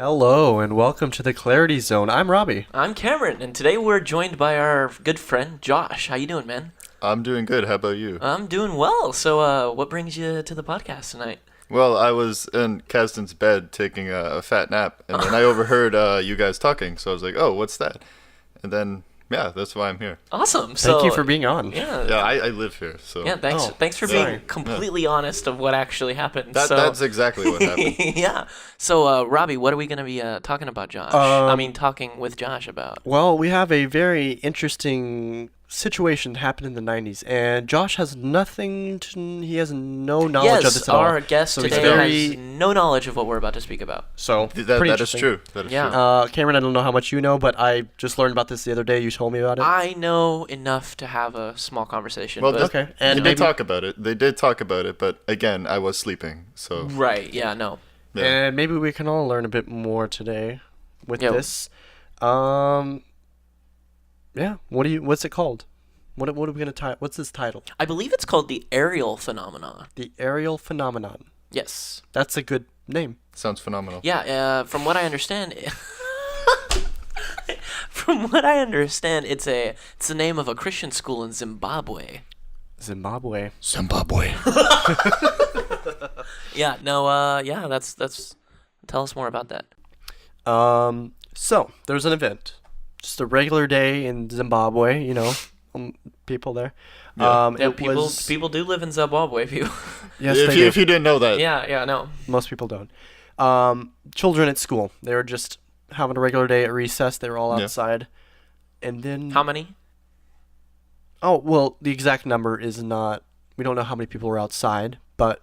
Hello, and welcome to the Clarity Zone. I'm Robbie. I'm Cameron, and today we're joined by our good friend, Josh. How you doing, man? I'm doing good. How about you? I'm doing well. So, what brings you to the podcast tonight? Well, I was in Kasdan's bed taking a fat nap, and then I overheard you guys talking, so I was like, oh, what's that? And then, yeah, that's why I'm here. Awesome. Thank you for being on. Yeah. Yeah, I live here, so... Yeah, thanks for being completely honest of what actually happened. That's exactly what happened. Yeah. So, Robbie, what are we going to be talking about, Josh? Talking with Josh about. Well, we have a very interesting situation happened in the 90s, and Josh has he has no knowledge of this at all. Yes, our guest today has no knowledge of what we're about to speak about. So, that is true. That is true. Cameron, I don't know how much you know, but I just learned about this the other day. You told me about it. I know enough to have a small conversation. Well, okay. And they did talk about it. They did talk about it, but again, I was sleeping, so... Right, yeah, no. Yeah. And maybe we can all learn a bit more today with this. Yeah. What's it called? What are we gonna what's this title? I believe it's called the Ariel phenomenon. The Ariel phenomenon. Yes. That's a good name. Sounds phenomenal. Yeah. From what I understand, it's the name of a Christian school in Zimbabwe. Zimbabwe. Yeah. No. Yeah. That's. Tell us more about that. So there's an event, just a regular day in Zimbabwe. You know, people there. Yeah. People do live in Zimbabwe. Yes, if you didn't know that. Yeah. No. Most people don't. Children at school. They were just having a regular day at recess. They were all outside, and then How many? Oh well, the exact number is not. We don't know how many people were outside, but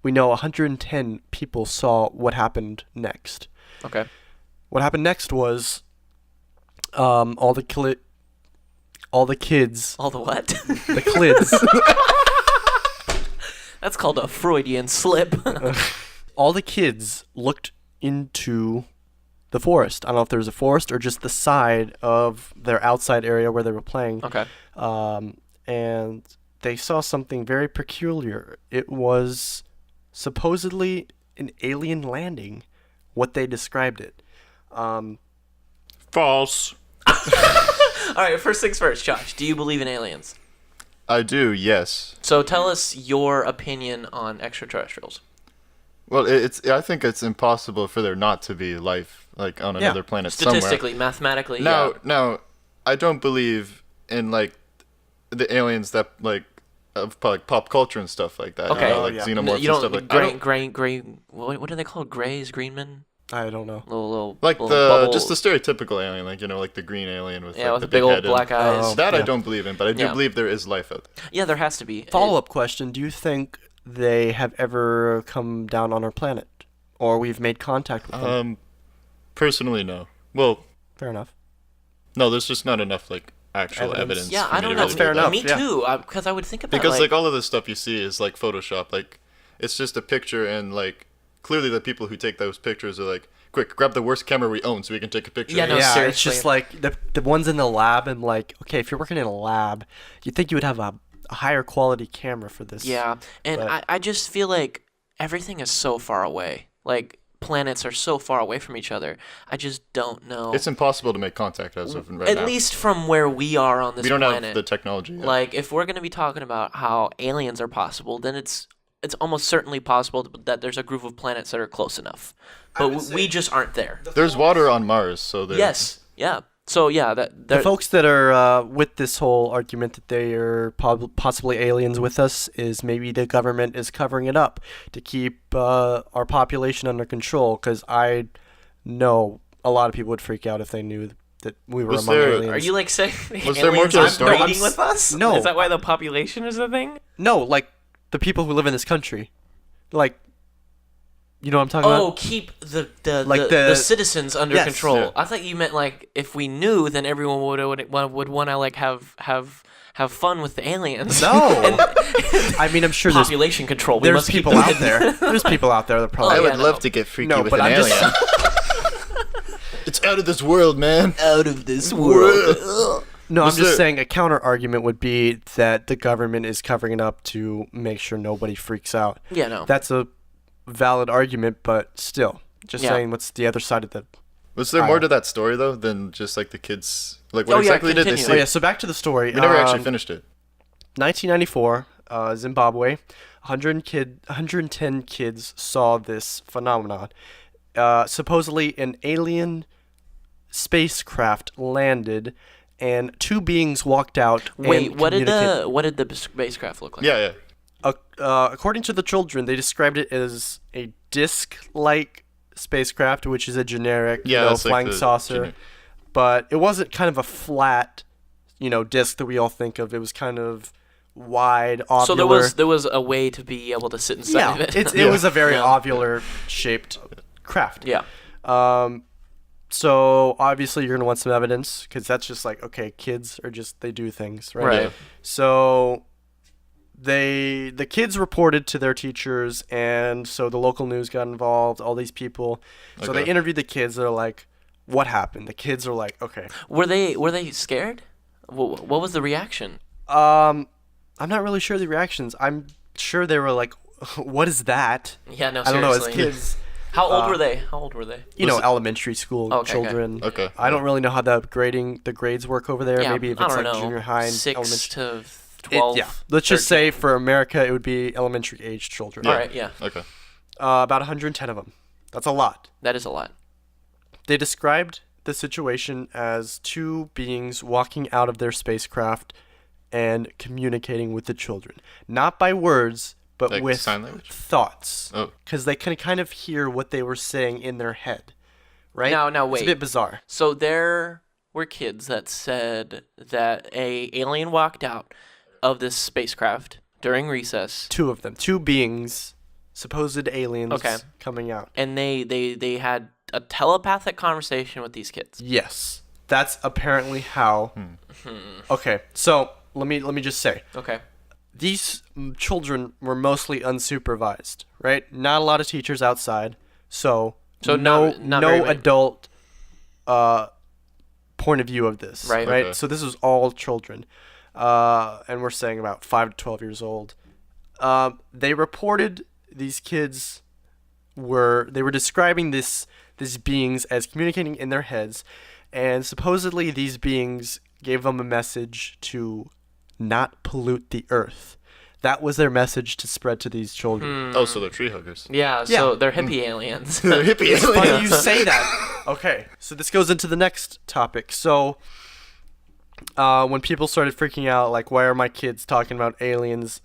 we know 110 people saw what happened next. Okay. What happened next was all the kids. All the what? The kids. That's called a Freudian slip. All the kids looked into the forest. I don't know if there was a forest or just the side of their outside area where they were playing. Okay. And they saw something very peculiar. It was supposedly an alien landing, what they described it. False. All right. First things first, Josh. Do you believe in aliens? I do, yes. So tell us your opinion on extraterrestrials. Well, I think it's impossible for there not to be life, like, on another planet Statistically, somewhere. mathematically, Now, I don't believe in, like, the aliens that, like, of like pop culture and stuff like that. Okay. You know, like xenomorphs and stuff like that. Gray. What are they called? Grays, Greenmen? I don't know. Little Like bubble. just the stereotypical alien, like, you know, like the green alien with with the big old head black eyes. That I don't believe in, but I do believe there is life out there. Yeah, there has to be. Follow-up question. Do you think they have ever come down on our planet? Or we've made contact with them? Personally, no. Well, Fair enough. no, there's just not enough, like, actual evidence. Yeah, for I me don't to know. really fair do that. enough. Me yeah. too, because I would think about Because, like, all of this stuff you see is, like, Photoshop. Like, it's just a picture, and, like, clearly the people who take those pictures are like, quick, grab the worst camera we own so we can take a picture. Yeah, no, yeah, seriously. it's just like the ones in the lab, and like, okay, if you're working in a lab, you'd think you would have a higher quality camera for this. Yeah, and I just feel like everything is so far away. Like, planets are so far away from each other. I just don't know. It's impossible to make contact as of right now. At least from where we are on this planet. We don't have the technology yet. Like, if we're going to be talking about how aliens are possible, then it's almost certainly possible that there's a group of planets that are close enough. But we just aren't there. There's water on Mars, so there... Yes, yeah. So, yeah. The folks that are with this whole argument that they are possibly aliens with us is maybe the government is covering it up to keep our population under control, because I know a lot of people would freak out if they knew that we were among aliens. Are you, like, saying Was there more aliens to the aren't story? breeding with us? No. Is that why the population is a thing? No, like, the people who live in this country. Like, you know what I'm talking about? Oh, keep the citizens under control. Yeah. I thought you meant, like, if we knew, then everyone would want to, like, have fun with the aliens. No. I mean, I'm sure population control. There's people out there. There's people out there that probably... I would love to get freaky with an I'm alien. It's out of this world, man. Out of this world. No, I'm just saying a counter argument would be that the government is covering it up to make sure nobody freaks out. Yeah, no. That's a valid argument, but still, Just Yeah. saying what's the other side of the... Was there more to that story though than just like the kids? Like what Oh, yeah, exactly did they continue. see? Oh, yeah, so back to the story. We never actually finished it. 1994, Zimbabwe, 110 kids saw this phenomenon. Supposedly, an alien spacecraft landed, and two beings walked out. Wait, and what did communicated. the spacecraft look like? Yeah. According to the children, they described it as a disc-like spacecraft, which is a generic, that's like flying the saucer. generic. But it wasn't kind of a flat, disc that we all think of. It was kind of wide, ovular. So there was a way to be able to sit inside of it. It was a very ovular-shaped craft. Yeah. So obviously you're gonna want some evidence, because that's just like, okay, kids are they do things, right? Right. Yeah. So the kids reported to their teachers, and so the local news got involved, all these people. So Okay. they interviewed the kids. They're like, what happened? The kids are like, okay. Were they scared? What was the reaction? I'm not really sure of the reactions. I'm sure they were like, what is that? Yeah, no, I don't know, as seriously. kids, How old were they? How old were they? elementary school Okay, okay. children. Okay. I don't really know how the grades work over there. Yeah, Maybe if I it's don't like know. junior high and 6 elementary. to 12. Yeah, let's just 13. say for America it would be elementary age children. All right, yeah. Okay. About 110 of them. That's a lot. That is a lot. They described the situation as two beings walking out of their spacecraft and communicating with the children, not by words, but Like with sign language? thoughts. Oh. Because they can kind of hear what they were saying in their head, right? Now It's wait. a bit bizarre. So there were kids that said that a alien walked out of this spacecraft during recess, Two of them, two beings, supposed aliens, Okay. coming out. and they had a telepathic conversation with these kids. Yes, that's apparently how. Okay, so let me just say, Okay. these children were mostly unsupervised, right? Not a lot of teachers outside, so not very no many. adult point of view of this, Right. Okay. So this was all children, and we're saying about 5 to 12 years old. They reported these kids were describing these beings as communicating in their heads, and supposedly these beings gave them a message to not pollute the earth. That was their message to spread to these children. Oh, so they're tree huggers. Yeah, so they're hippie aliens. They're hippie It's funny aliens. you say that. Okay, so this goes into the next topic. So, when people started freaking out, like, why are my kids talking about aliens?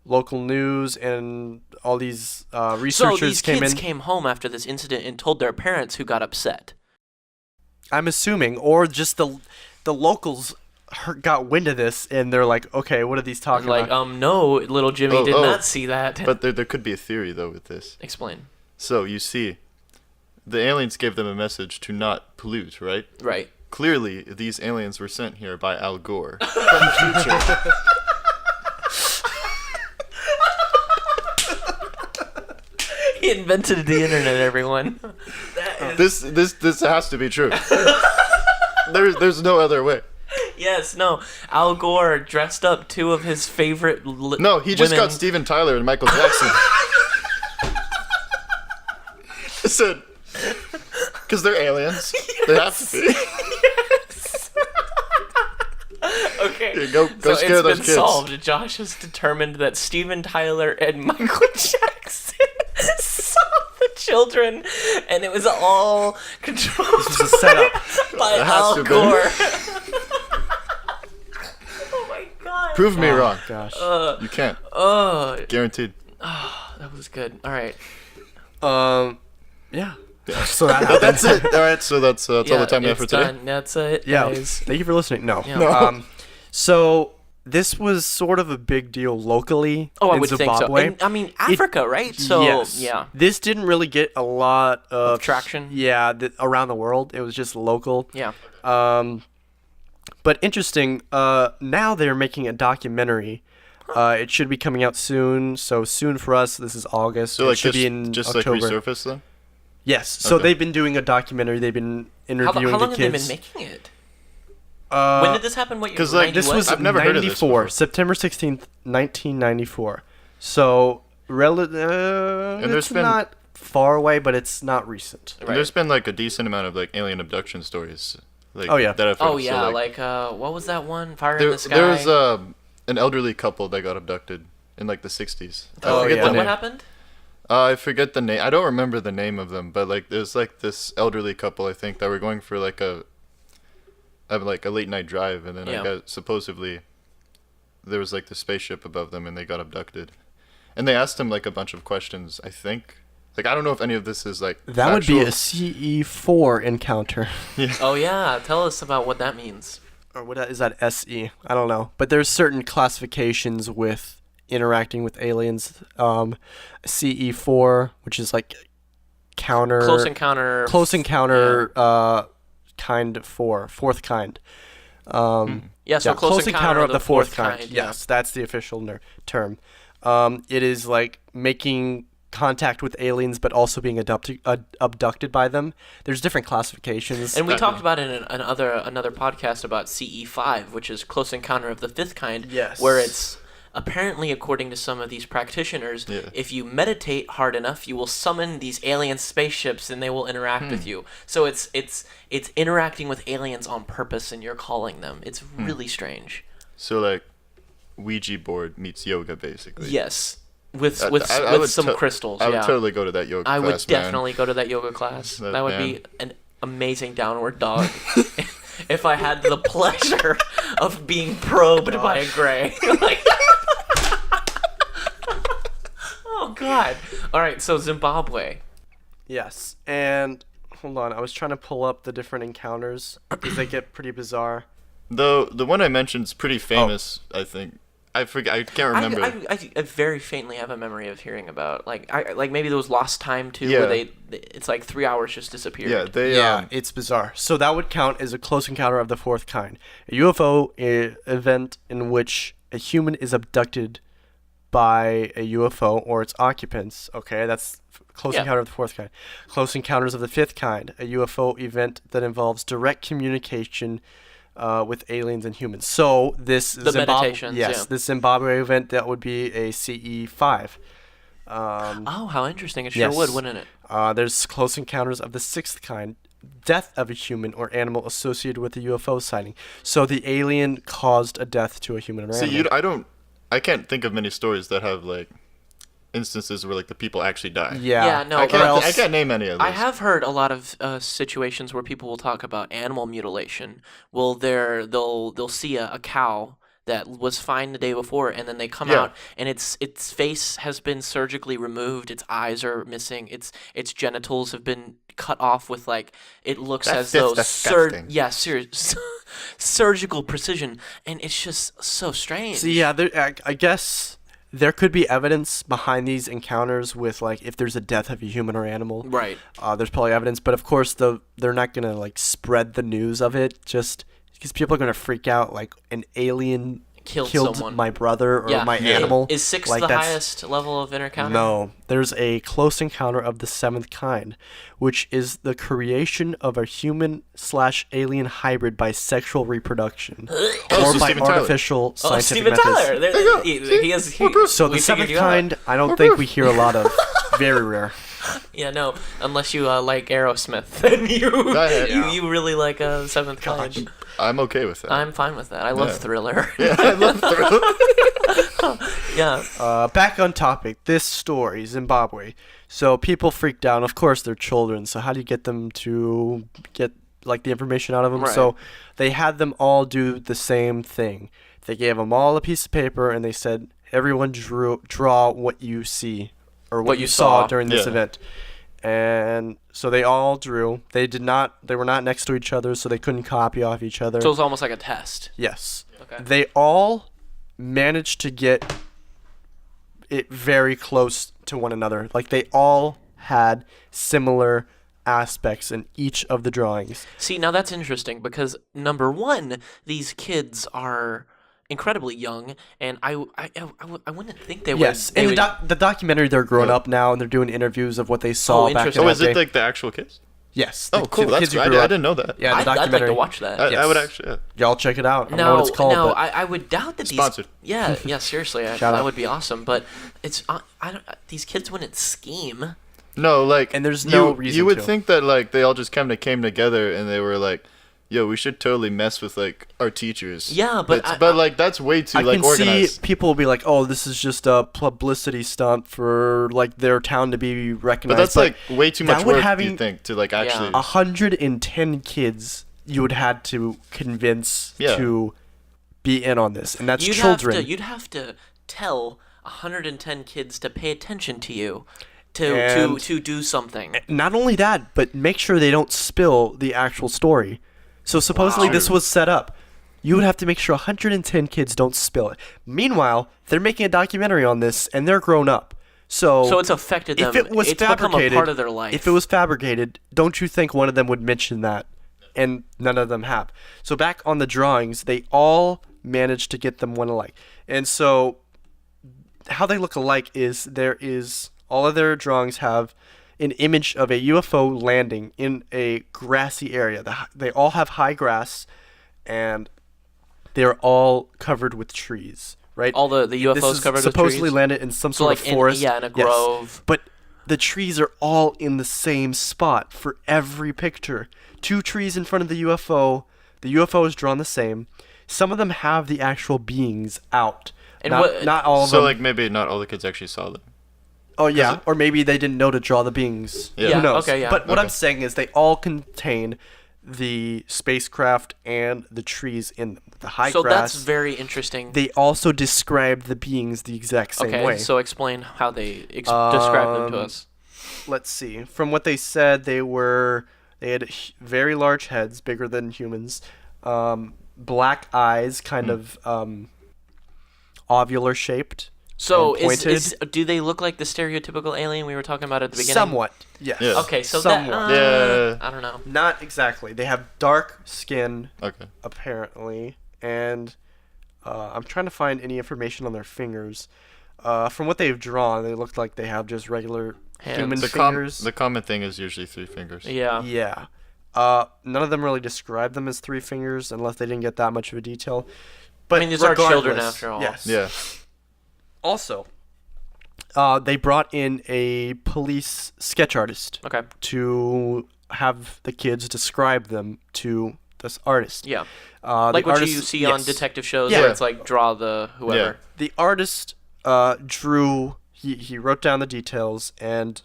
Local news and all these So researchers these came kids in. came home after this incident and told their parents, who got upset. I'm assuming, or just the locals got wind of this and they're like, okay, what are these talking Like, about? no, little Jimmy Oh, did oh. not see that. But there could be a theory though with this. Explain. So you see, the aliens gave them a message to not pollute, right? Right. Clearly, these aliens were sent here by Al Gore from the future. He invented the internet, everyone. This has to be true. There's no other way. Yes, no. Al Gore dressed up two of his favorite No, he just got Steven Tyler and Michael Jackson. Said, because they're aliens. They have to be. Okay. Here, go so scare it's those been kids. solved. Josh has determined that Steven Tyler and Michael Jackson saw the children, and it was all controlled This is a setup. by It has Al to be. Gore. Oh my god. Prove me wrong. Gosh. You can't. Oh, Guaranteed. that was good. All right. Yeah. So that happened. That's it. All right, so that's all the time we have for it's today. done. That's it, Yeah. guys. Thank you for listening. No. Yeah. No. So this was sort of a big deal locally Oh, I in would Zimbabwe. think so. And, I mean, Africa, right? So, yes. yeah. This didn't really get a lot of traction? Yeah, around the world. It was just local. Yeah. But interesting. Now they're making a documentary. It should be coming out soon. So soon for us. This is August. So it like should be in just October. like resurface then? Yes. So Okay. they've been doing a documentary. They've been How interviewing long the have they kids. been making it? Uh, When did this happen? What year? 'cause, like, This 91? was I've never heard of this 94, before. September 16th, 1994. So, there's it's been- not far away, but it's not recent. And there's been like a decent amount of like alien abduction stories. Like, Oh, yeah. That I've heard. Oh yeah, So, like what was that one? Fire in there, the Sky. there was an elderly couple that got abducted in like the 60s. Oh, I forget yeah. the What name. happened? I forget the name. I don't remember the name of them, but like there's like this elderly couple I think that were going for like a late night drive, and then Yeah. I guess supposedly there was like the spaceship above them, and they got abducted. And they asked him like a bunch of questions. I think. Like I don't know if any of this is like. That would be a factual. CE4 encounter. Oh yeah, tell us about what that means. Or what is that, SE? I don't know. But there's certain classifications with interacting with aliens. CE4, which is like counter... Close encounter. Kind 4, fourth kind. Yeah, so Yeah, close encounter of the fourth kind. yeah. Yes, that's the official term. It is like making contact with aliens, but also being abducted by them. There's different classifications. And we talked about it in another podcast about CE5, which is close encounter of the fifth kind. Yes. Where it's apparently, according to some of these practitioners, if you meditate hard enough, you will summon these alien spaceships and they will interact with you. So it's interacting with aliens on purpose, and you're calling them. It's really strange. So like, Ouija board meets yoga basically. Yes. With I with would some crystals. I would yeah. totally go to that yoga I class. would definitely go to that yoga class. That would be an amazing downward dog. If I had the pleasure of being probed by a gray. Like, oh God! All right, so Zimbabwe. Yes, and hold on, I was trying to pull up the different encounters because they get pretty bizarre. The one I mentioned is pretty famous. I think. I forget. I can't remember. I very faintly have a memory of hearing about like maybe there was Lost Time too, Yeah. where it's like 3 hours just disappeared. Yeah, they. Yeah, it's bizarre. So that would count as a close encounter of the fourth kind. A UFO event in which a human is abducted by a UFO or its occupants. Okay, that's close encounter of the fourth kind. Close encounters of the fifth kind. A UFO event that involves direct communication with aliens and humans. So this meditations, yeah. this Zimbabwe event, that would be a CE5. Oh, how interesting! It sure Yes. would, wouldn't it? There's close encounters of the sixth kind, death of a human or animal associated with a UFO sighting. So the alien caused a death to a human or animal. I can't think of many stories that have like instances where like the people actually die. Yeah, no, I or can't name any of those. I have heard a lot of situations where people will talk about animal mutilation. Well, they'll see a cow that was fine the day before, and then they come out and its face has been surgically removed, its eyes are missing, its genitals have been cut off with like it looks as though disgusting. surgical precision, and it's just so strange. So yeah, I guess there could be evidence behind these encounters with like if there's a death of a human or animal. Right. There's probably evidence, but of course they're not gonna like spread the news of it just because people are gonna freak out like an alien killed someone. my brother or my animal. Is 6 like, the that's- highest level of encounter? No, there's a close encounter of the seventh kind, which is the creation of a human/alien hybrid by sexual reproduction so or by Steven Tyler. artificial Oh, scientific Steven methods. Tyler. There you go. So the we figured seventh you out. kind, I don't think we hear a lot of. Very rare. Yeah, no, unless you like Aerosmith, then you ahead. you really like Seventh Kind. I'm okay with that. I'm fine with that. I love Thriller. Yeah, I love Thriller. Yeah. Back on topic. This story, Zimbabwe. So people freaked out. Of course, they're children. So how do you get them to get like the information out of them? Right. So they had them all do the same thing. They gave them all a piece of paper and they said, "Everyone draw what you see or what you saw during this event." And so they all drew. They were not next to each other, so they couldn't copy off each other. So it's almost like a test. Yes. Okay. They all managed to get it very close to one another. Like they all had similar aspects in each of the drawings. See, now that's interesting because number one, these kids are incredibly young, and I wouldn't think they would. Yes, in the documentary, they're grown up now, and they're doing interviews of what they saw back in interesting. that Oh, is day. it like the actual kids? Yes. Oh, cool. That's kids who I grew up. didn't know that. Yeah, the I'd like documentary. to watch that. I Yes. would actually. Yeah. Y'all check it out. I don't know what it's called. No, but I would doubt that these. Sponsored. Yeah, seriously, Shout that out. would be awesome. But it's I don't. These kids wouldn't scheme. No, like, And there's no reason you would to. think that like they all just kind of came together and they were like, "Yo, we should totally mess with like our teachers." Yeah, but but like that's way too I like can organized. see people will be like, "Oh, this is just a publicity stunt for like their town to be recognized." But that's like way too much that would work. Do having you think to like actually? 110 kids you would had to convince Yeah. to be in on this, and that's you'd children. you'd have to tell 110 kids to pay attention to you, And- to do something. Not only that, but make sure they don't spill the actual story. So supposedly this was set up. You would have to make sure 110 kids don't spill it. Meanwhile, they're making a documentary on this, and they're grown up. So it's affected them. If it was it's become a fabricated, part of their life. if it was fabricated, don't you think one of them would mention that? And none of them have. So back on the drawings, they all managed to get them one alike. And so how they look alike is all of their drawings have an image of a UFO landing in a grassy area. They all have high grass, and they're all covered with trees, right? all the This UFOs is covered with supposedly trees. landed in some So sort like of forest. in a Yes. grove. But the trees are all in the same spot for every picture. 2 trees in front of the UFO. The UFO is drawn the same. Some of them have the actual beings out. And Not all of So them. like maybe not all the kids actually saw them. Oh yeah, or maybe they didn't know to draw the beings. Yeah. Who knows? Okay, yeah. But what Okay. I'm saying is they all contain the spacecraft and the trees in them. The high So grass. that's very interesting. They also describe the beings the exact same Okay, way. so explain how they describe them to us. Let's see. From what they said, they had very large heads, bigger than humans. Black eyes, kind of ovular shaped. So and do they look like the stereotypical alien we were talking about at the beginning? Somewhat, yes. Yeah. Okay, so somewhat. that Yeah. I don't know. Not exactly. They have dark skin, Okay. apparently, and I'm trying to find any information on their fingers. From what they've drawn, they look like they have just regular Hands. human The fingers. common thing is usually 3 fingers. Yeah. Yeah. None of them really describe them as 3 fingers unless they didn't get that much of a detail. But mean, these are children regardless, after all. Yes. Yeah. Also, they brought in a police sketch artist Okay. to have the kids describe them to this artist. Yeah. The Like what artist- you see on yes. detective shows Yeah. where it's like draw the whoever. Yeah. The artist drew. He wrote down the details, and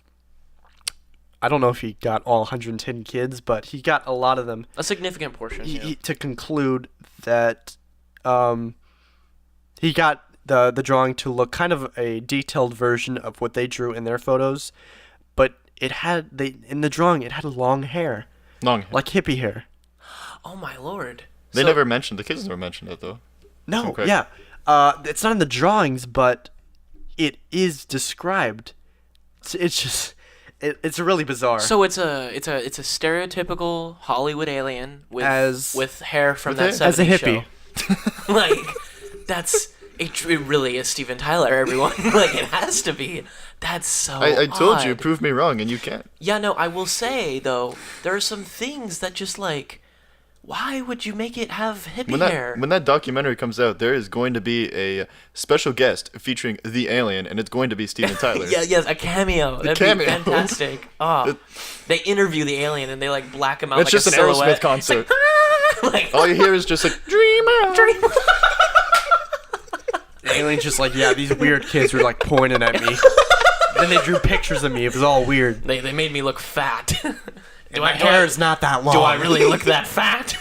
I don't know if he got all 110 kids, but he got a lot of them. A significant portion. Yeah. To conclude that he got the drawing to look kind of a detailed version of what they drew in their photos, but in the drawing it had long hair, Long hair. like hippie hair. Oh my lord. They So- never mentioned the kids never mentioned it though. No, Okay. yeah, it's not in the drawings, but it is described. It's just it's really bizarre. So it's a stereotypical Hollywood alien As- with hair from with that it? 70s As a hippie. show. Like it really is Steven Tyler, everyone. Like it has to be. That's so I told you, odd. prove me wrong, and you can't. Yeah, no, I will say though, there are some things that just like, why would you make it have hippie hair? When that documentary comes out, there is going to be a special guest featuring the alien, and it's going to be Steven Tyler. Yeah, yes, a cameo. That'd be cameo. fantastic. Oh, they interview the alien and they like black him out. It's like just a an silhouette. Aerosmith concert. Like, All you hear is just like dreamer. The alien's just like, yeah, these weird kids were like pointing at me. Then they drew pictures of me. It was all weird. they made me look fat. My hair is not that long. Do I really look that fat?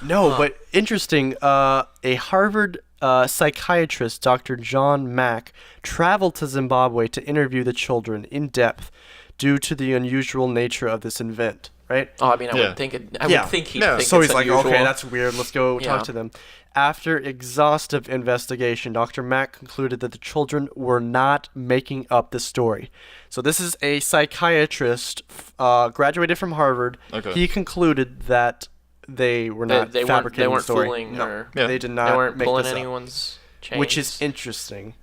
No, but interesting. A Harvard psychiatrist, Dr. John Mack, traveled to Zimbabwe to interview the children in depth due to the unusual nature of this event. Right? Oh, I mean, I Yeah. would think it. I Yeah. would think he'd Yeah. think So it's he's like, unusual. okay, that's weird. Let's go Yeah. talk to them. After exhaustive investigation, Dr. Mack concluded that the children were not making up the story. So this is a psychiatrist, graduated from Harvard. Okay. He concluded that they were not they fabricating weren't the story. fooling No, or Yeah. they did they not weren't make pulling this up, anyone's chains. which is interesting.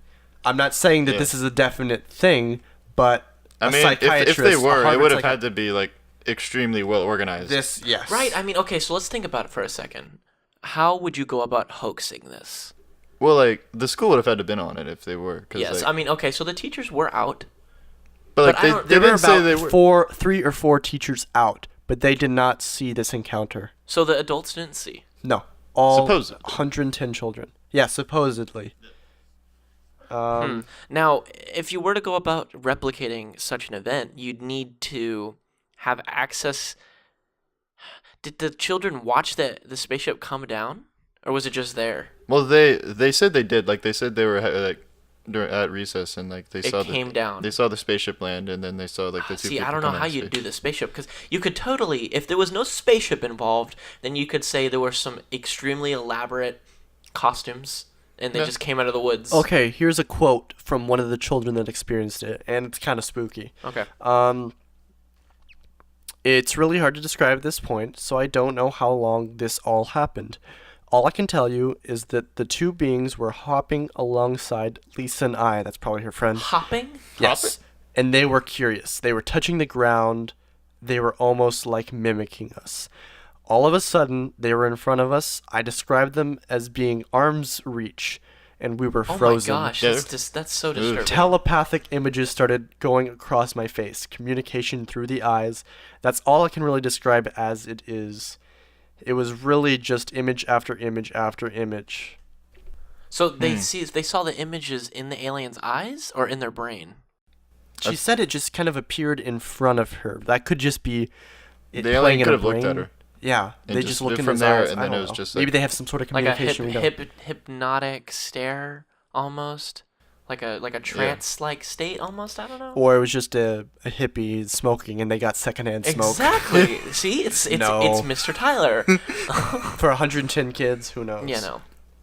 I'm not saying that Yeah. this is a definite thing, but I a mean, psychiatrist, if they a were, it Harvard would have psychi- had to be like extremely well organized. this. Yes, right. I mean, okay, so let's think about it for a second. How would you go about hoaxing this? Well, like the school would have had to been on it if they were. 'cause, Yes, like, I mean, okay, so the teachers were out. But But I like don't- they There were didn't say they about were. 3 or 4 teachers out, but they did not see this encounter. So the adults didn't see. No, all Supposedly. 110 children. Yeah, supposedly. Now, if you were to go about replicating such an event, you'd need to have access. Did the children watch the spaceship come down, or was it just there? Well, they said they did. Like they said they were like during at recess and like they It saw came down. They saw the spaceship land and then they saw like the two. See, I people don't know come how out of you'd space. do the spaceship, because you could totally, if there was no spaceship involved, then you could say there were some extremely elaborate costumes, and they Yeah. just came out of the woods. Okay, here's a quote from one of the children that experienced it, and it's kind of spooky. Okay. It's really hard to describe at this point, so I don't know how long this all happened. All I can tell you is that the two beings were hopping alongside Lisa and I. That's probably her friend. Hopping? Yes. And they were curious. They were touching the ground. They were almost like mimicking us. All of a sudden, they were in front of us. I described them as being arm's reach, and we were Oh frozen. my gosh, Yeah. that's so disturbing. Telepathic images started going across my face. Communication through the eyes. That's all I can really describe as it is. It was really just image after image after image. So they saw the images in the alien's eyes or in their brain? She said it just kind of appeared in front of her. That could just be it The playing alien in could her have looked at brain. her. Yeah, And they just just look in from his there, eyes. and I then don't it was know. just Maybe like- they have some sort of Like a communication. we don't. hypnotic stare almost? Like a trance-like state almost? I don't know. Or it was just a hippie smoking, and they got secondhand smoke. Exactly. See, it's No. Mr. Tyler. For 110 kids, who knows? Yeah, no.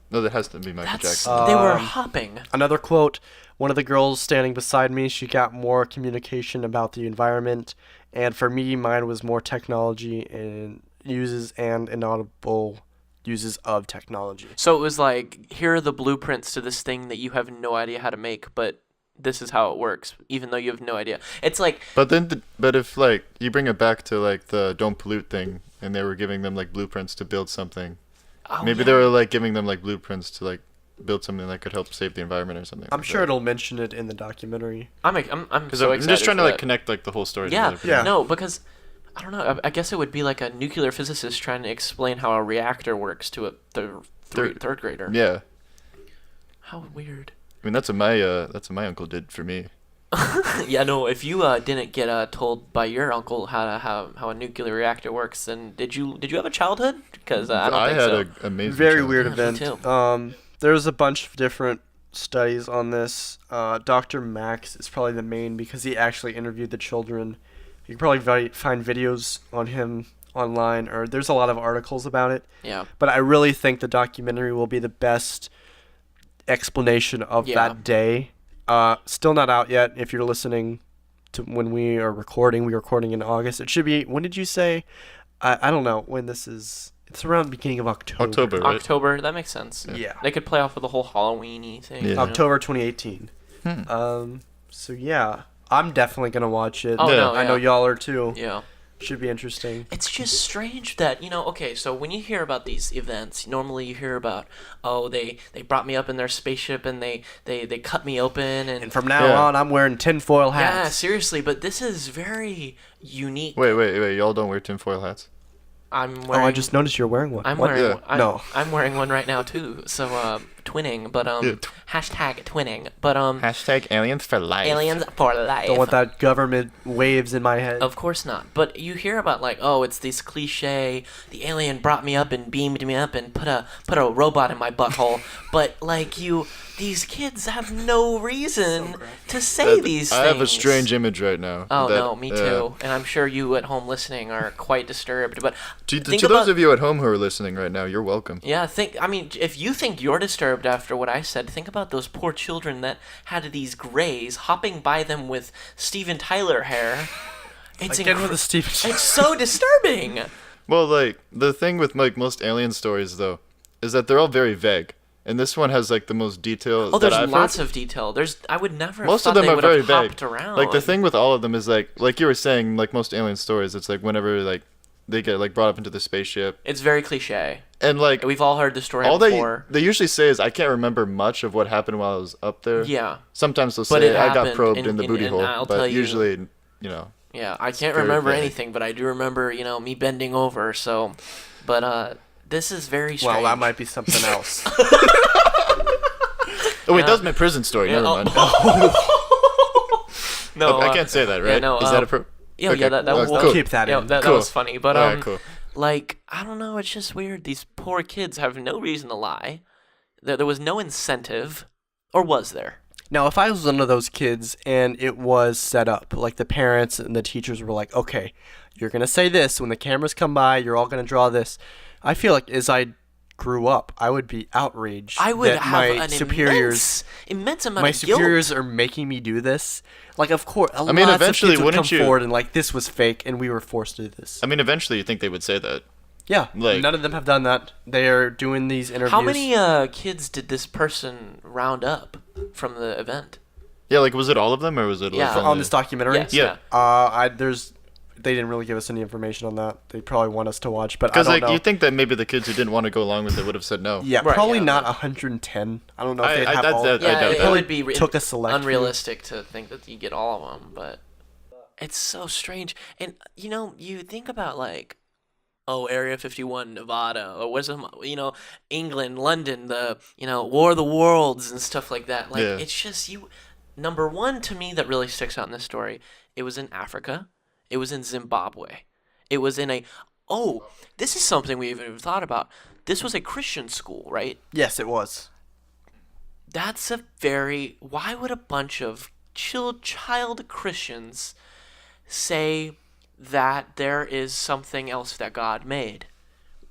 No, that has to be Michael That's Jackson. they were hopping. Another quote, one of the girls standing beside me, she got more communication about the environment, and for me, mine was more technology and uses and inaudible uses of technology. So it was like, here are the blueprints to this thing that you have no idea how to make, but this is how it works, even though you have no idea. It's like, But then, but if like you bring it back to like the don't pollute thing, and they were giving them like blueprints to build something, oh, maybe yeah. they were like giving them like blueprints to like build something that could help save the environment or something. I'm like sure that. it'll mention it in the documentary. I'm Because so I'm excited just trying for to like that. connect like the whole story. Yeah, together for Yeah. me. no, because I don't know. I guess it would be like a nuclear physicist trying to explain how a reactor works to a third grader. Yeah. How weird. I mean that's what my uncle did for me. Yeah, no. If you didn't get told by your uncle how a nuclear reactor works, then did you have a childhood? Because I don't think had so. an amazing. Very childhood. weird Yeah, me event. too. There's a bunch of different studies on this. Dr. Max is probably the main because he actually interviewed the children. You can probably find videos on him online, or there's a lot of articles about it. Yeah. But I really think the documentary will be the best explanation of Yeah. that day. Still not out yet. If you're listening to when we're recording in August. It should be. When did you say? I don't know when this is. It's around the beginning of October. October, right? October. That makes sense. Yeah. They could play off with the whole Halloween-y thing. Yeah. you know? October 2018. So yeah, I'm definitely gonna watch it. Oh, Yeah. no, I know yeah. y'all are too. Yeah. Should be interesting. It's just strange that, okay, so when you hear about these events, normally you hear about, oh, they brought me up in their spaceship and they cut me open and And from now Yeah. on, I'm wearing tinfoil yeah, hats. seriously, but this is very unique. Wait! Y'all don't wear tinfoil hats? I'm Oh, wearing I just noticed you're wearing one. I'm What? wearing Yeah. one. No. I'm wearing one right now too. So twinning, but Yeah. hashtag twinning, but Hashtag aliens for life. aliens for life. Don't want that government waves in my head. Of course not. But you hear about like, oh, it's this cliche. The alien brought me up and beamed me up and put a robot in my butthole. But like these kids have no reason to say these things. I have a strange image right now. Oh that- no, me too. And I'm sure you at home listening are quite disturbed. But To think those about- of you at home who are listening right now, you're welcome. yeah, if you think you're disturbed after what I said, think about those poor children that had these grays hopping by them with Steven Tyler hair. It's Again with the Steven. It's so disturbing. Well, like the thing with like most alien stories though, is that they're all very vague, and this one has like the most detail. Oh, there's that I've lots heard. of detail. I would never. Most have of thought them they are would very have vague. hopped around. Like the thing with all of them is like you were saying, like most alien stories, it's like whenever like they get like brought up into the spaceship. It's very cliche. And like We've all heard the story all before. they usually say is I can't remember much of what happened while I was up there. Yeah. Sometimes they'll But say it I got happened, probed in the booty hole, I'll tell but you- usually, you know. Yeah, I can't very remember vague. anything, but I do remember, me bending over. So, but this is very strange. Well, that might be something else. Oh wait, that was my prison story. Yeah, Never mind. No, I can't say that, right? yeah, no, Is that a Yeah, yeah, that was We'll cool. keep that in. that Cool. was funny. But Alright, cool. like I don't know, it's just weird. These poor kids have no reason to lie. There was no incentive, or was there? Now, if I was one of those kids and it was set up, like the parents and the teachers were like, okay, you're going to say this. When the cameras come by, you're all going to draw this. I feel like as I grew up, I would be outraged I would that have my an superiors, immense amount my of guilt. superiors are making me do this. Like, of course, mean, eventually, of kids would wouldn't come you- forward and like, this was fake and we were forced to do this. I mean, eventually you think they would say that. Yeah, like- none of them have done that. They are doing these interviews. How many kids did this person round up from the event? Yeah, like was it all of them or was it? Yeah. Like, on only- this documentary? Yes, Yeah. They didn't really give us any information on that. They probably want us to watch, but I Because don't like know. you think that maybe the kids who didn't want to go along with it would have said no. Yeah, Right, probably yeah, not but- 110. I don't know if I- they'd I- have that- all. that- I Yeah, doubt it that. would be Took a select few. unrealistic to think that you get all of them, but it's so strange. And you think about like, Area 51, Nevada, or was it, England, London, the War of the Worlds and stuff like that. Like Yeah. it's just Number one to me that really sticks out in this story. It was in Africa. It was in Zimbabwe. It was in this is something we haven't even thought about. This was a Christian school, right? Yes, it was. That's why would a bunch of child Christians say that there is something else that God made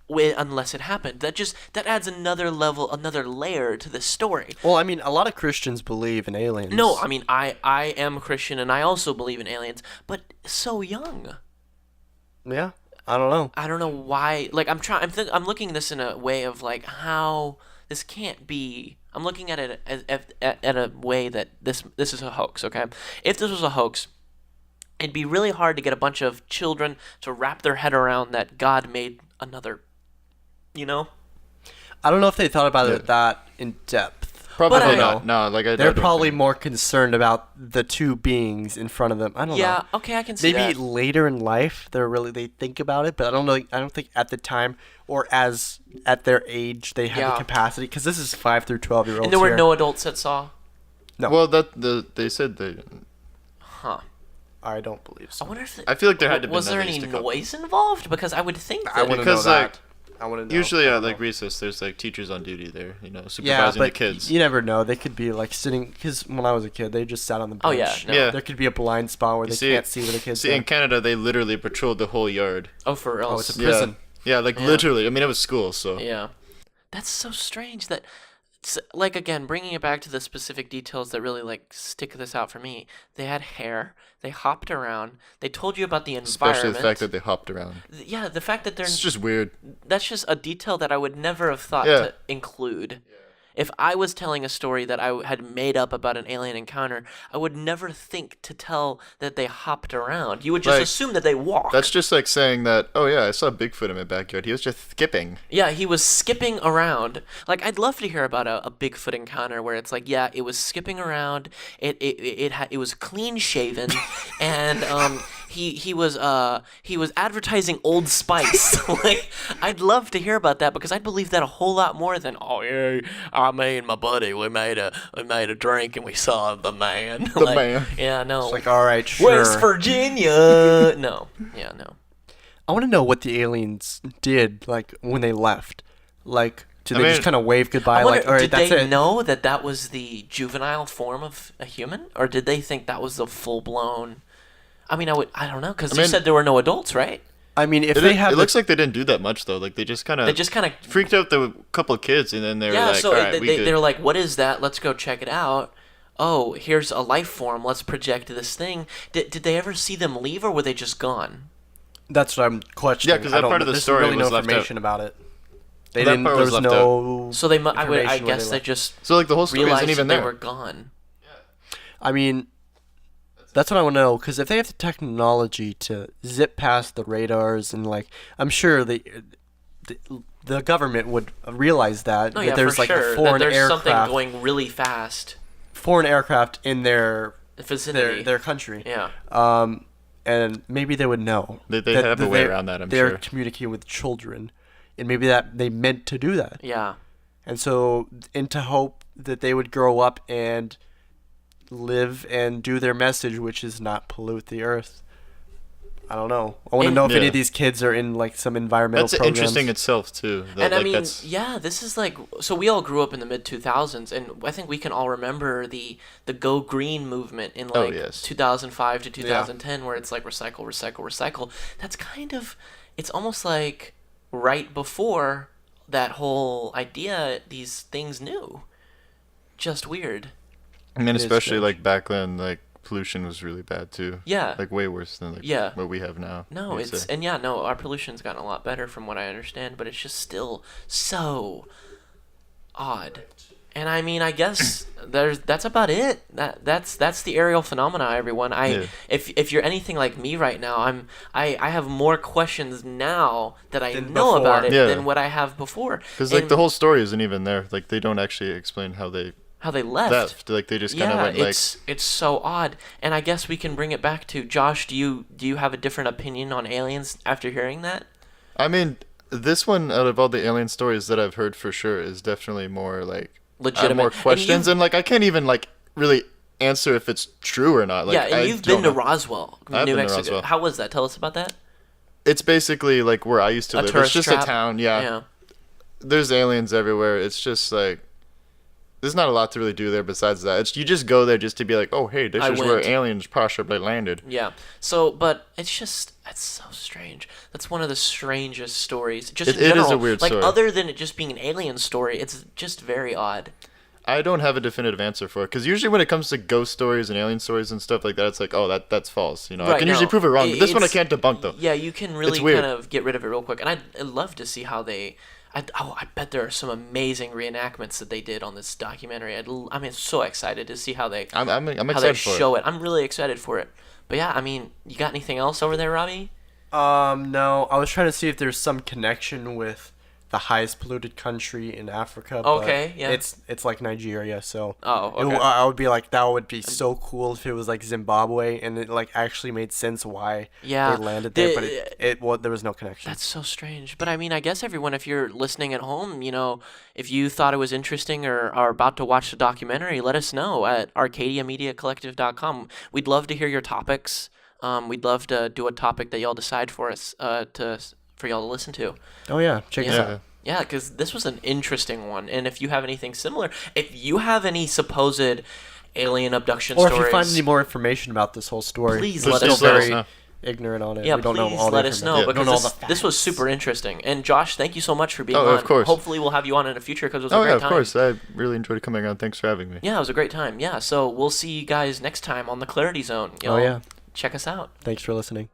unless it happened? That adds another layer to the story. Well, I mean, a lot of Christians believe in aliens. No, I mean, I am a Christian and I also believe in aliens, but so young. Yeah, I don't know. I don't know why. Like, I'm looking at this in a way of like how this can't be. I'm looking at it at a way that this is a hoax. Okay, if this was a hoax, it'd be really hard to get a bunch of children to wrap their head around that God made another. I don't know if they thought about it that in depth. Probably But I- not. No, like I They're don't probably think- more concerned about the two beings in front of them. I don't know. Yeah. Okay, I can see Maybe that. later in life they think about it, but I don't know. I don't think at the time or as at their age they have Yeah. the capacity, because this is 5 through 12-year-olds. And there were here. no adults that saw. No. Well, they said they. Huh. I don't believe so. I wonder if. I feel like there had to be was there at any least a couple. noise involved? Because I would think that. I wouldn't Because, know like, that. I wouldn't know. Usually I at don't like know. recess, there's like teachers on duty there, Yeah, supervising but the kids. you never know. They could be like sitting, because when I was a kid, they just sat on the bench. Oh, yeah, no. Yeah. There could be a blind spot where they see- can't see where the kids See, are. in Canada, they literally patrolled the whole yard. Oh, for real. Oh, it's a prison. Yeah, like Yeah. literally. I mean, it was school, so. Yeah. That's so strange that, like, again, bringing it back to the specific details that really, like, stick this out for me. They had hair. They hopped around. They told you about the environment. Especially the fact that they hopped around. Yeah, the fact that they're... It's just weird. That's just a detail that I would never have thought Yeah. to include. If I was telling a story that I had made up about an alien encounter, I would never think to tell that they hopped around. You would just Like, assume that they walked. That's just like saying that, oh yeah, I saw Bigfoot in my backyard. He was just skipping. Yeah, he was skipping around. Like, I'd love to hear about a Bigfoot encounter where it's like, yeah, it was skipping around. It was clean shaven, and he was advertising Old Spice. Like, I'd love to hear about that because I'd believe that a whole lot more than, oh yeah, me and my buddy we made a drink and we saw the man. The Like, man. Yeah, no. It's like, all right, sure. West Virginia. No. Yeah, no. I want to know what the aliens did, like, when they left. Like, did they I just mean- kind of wave goodbye? I wonder, Like, all right, did that's they it. know that was the juvenile form of a human, or did they think that was the full blown? I mean, I don't know, because you mean- said there were no adults, right? I mean, if It, they have it looks like they didn't do that much though. Like they just kind They just kind of freaked out the couple of kids, and then they were yeah. like, So all right, they were like, "What is that? Let's go check it out." Oh, here's a life form. Let's project this thing. Did they ever see them leave, or were they just gone? that's what I'm questioning. Yeah, 'cause I that don't part know. of the There's story really was no left out. information about it. They That didn't. part There was was left no. So I guess information where they left. just So like the whole story realized isn't even that there. they were gone. I mean, That's what I want to know, because if they have the technology to zip past the radars and like, I'm sure the government would realize that, No, that yeah, there's for like sure. a foreign that there's aircraft, something going really fast. foreign aircraft in their Vicinity. their country. Yeah. And maybe they would know. They have a way around that, I'm they're sure. communicating with children, and maybe that they meant to do that. Yeah. And so, into hope that they would grow up and live and do their message, which is not pollute the earth. I don't know. I want to know if any of these kids are in like some environmental That's programs. interesting itself too. And I mean, yeah, this is like, so we all grew up in the mid 2000s, and I think we can all remember the Go Green movement in like 2005 to 2010, where it's like recycle, recycle, recycle. That's kind of, it's almost like right before that whole idea, these things new. Just weird. I mean, especially like back then, like pollution was really bad too. Yeah. Like way worse than like what we have now. No, it's and yeah, no, our pollution's gotten a lot better from what I understand, but it's just still so odd. And I mean, I guess that's about it. That's the Ariel phenomena, everyone. If you're anything like me right now, I have more questions now that I know about it than what I have before. Because like the whole story isn't even there. Like they don't actually explain how they left. Like they just kind of went like. It's so odd. And I guess we can bring it back to Josh. Do you have a different opinion on aliens after hearing that? I mean, this one out of all the alien stories that I've heard for sure is definitely more like legitimate. More questions and like I can't even like really answer if it's true or not. Like, yeah, and you've been to Roswell, New Mexico. Roswell. How was that? Tell us about that. It's basically like where I used to live. It's just trap. a town. Yeah. There's aliens everywhere. It's just like. There's not a lot to really do there besides that. You just go there just to be like, oh, hey, this is where aliens possibly landed. Yeah. So, but it's so strange. That's one of the strangest stories. Just in general. It is a weird story. Like, other than it just being an alien story, it's just very odd. I don't have a definitive answer for it. Because usually when it comes to ghost stories and alien stories and stuff like that, it's like, oh, that's false. You know, I can usually prove it wrong. But this one I can't debunk, though. Yeah, you can really kind of get rid of it real quick. And I'd love to see how they... I bet there are some amazing reenactments that they did on this documentary. I'm so excited to see how they I'm excited how they for show it. I'm really excited for it. But yeah, I mean, you got anything else over there, Robbie? No. I was trying to see if there's some connection with the highest polluted country in Africa. Okay, yeah. It's like Nigeria, so. Oh, okay. I would be like, that would be so cool if it was like Zimbabwe and it like actually made sense why they landed there, but there was no connection. That's so strange. But I mean, I guess everyone, if you're listening at home, you know, if you thought it was interesting or are about to watch the documentary, let us know at ArcadiaMediaCollective.com. We'd love to hear your topics. We'd love to do a topic that y'all decide for us for y'all to listen to. Oh yeah, check us out. Yeah, because this was an interesting one. And if you have anything similar, if you have any supposed alien abduction stories, or if you find any more information about this whole story, please we're let still us know. very ignorant on it. Yeah, we don't please know all let the us know because this was super interesting. And Josh, thank you so much for being on. Of course. Hopefully we'll have you on in the future because it was a great time. Of course. I really enjoyed coming on. Thanks for having me. Yeah, it was a great time. Yeah, so we'll see you guys next time on the Clarity Zone. Y'all check us out. Thanks for listening.